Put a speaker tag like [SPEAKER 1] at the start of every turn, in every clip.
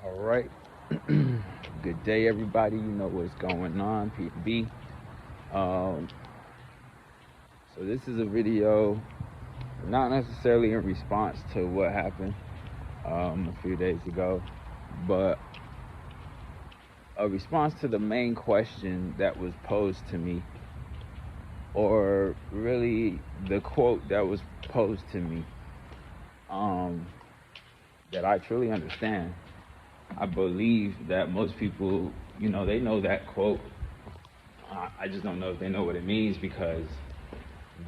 [SPEAKER 1] All right. Good day, everybody. You know what's going on, PB. Um, so this is a video, not necessarily in response to what happened a few days ago, but a response to the main question that was posed to me, or really the quote that was posed to me, that I truly understand. I believe that most people, they know that quote. I just don't know if they know what it means, because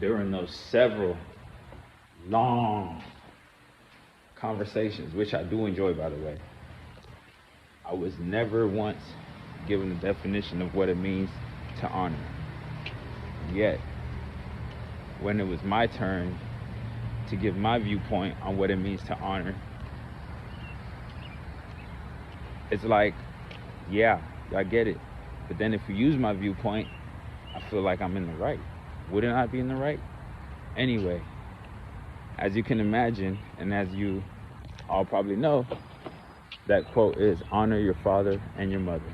[SPEAKER 1] during those several long conversations, which I do enjoy, by the way, I was never once given the definition of what it means to honor. Yet, when it was my turn to give my viewpoint on what it means to honor, it's like, yeah, I get it. But then if you use my viewpoint, I feel like I'm in the right. Wouldn't I be in the right? Anyway, as you can imagine, and as you all probably know, that quote is honor your father and your mother.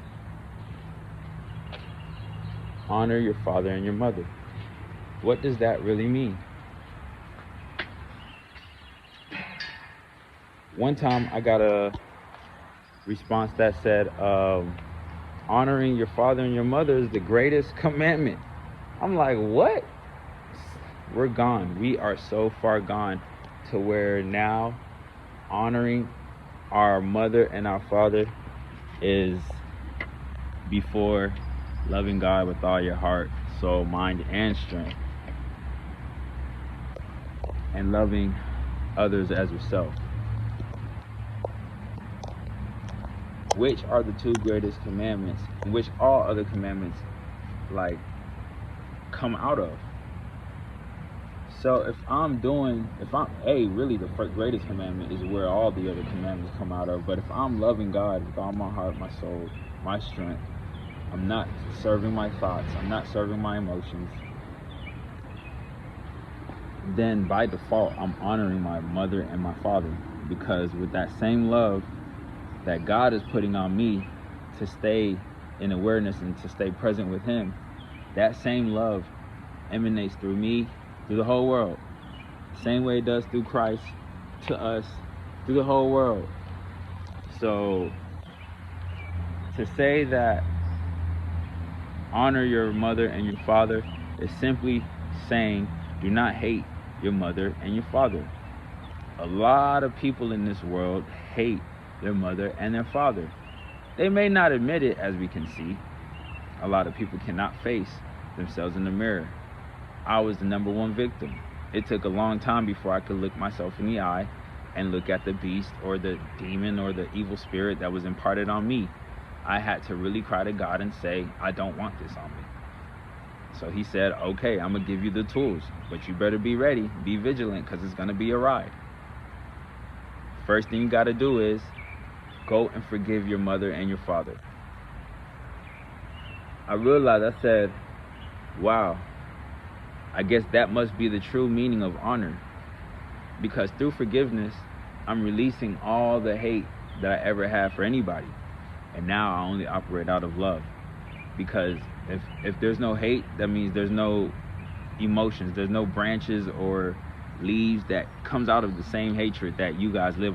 [SPEAKER 1] Honor your father and your mother. What does that really mean? One time I got a response that said, honoring your father and your mother is the greatest commandment. I'm like, what? We're gone. We are so far gone to where now honoring our mother and our father is before loving God with all your heart, soul, mind, and strength, and loving others as yourself, which are the two greatest commandments, and which all other commandments come out of. So really the greatest commandment is where all the other commandments come out of. But if I'm loving God with all my heart, my soul, my strength, I'm not serving my thoughts, I'm not serving my emotions, then by default, I'm honoring my mother and my father. Because with that same love that God is putting on me to stay in awareness and to stay present with Him, that same love emanates through me, through the whole world. Same way it does through Christ to us, through the whole world. So to say that honor your mother and your father is simply saying do not hate your mother and your father. A lot of people in this world hate their mother and their father. They may not admit it, as we can see. A lot of people cannot face themselves in the mirror. I was the number one victim. It took a long time before I could look myself in the eye and look at the beast or the demon or the evil spirit that was imparted on me. I had to really cry to God and say, I don't want this on me. So He said, okay, I'm going to give you the tools, but you better be ready, be vigilant, because it's going to be a ride. First thing you got to do is go and forgive your mother and your father. I realized, I said, wow, I guess that must be the true meaning of honor. Because through forgiveness, I'm releasing all the hate that I ever had for anybody. And now I only operate out of love. Because if there's no hate, that means there's no emotions, there's no branches or leaves that comes out of the same hatred that you guys live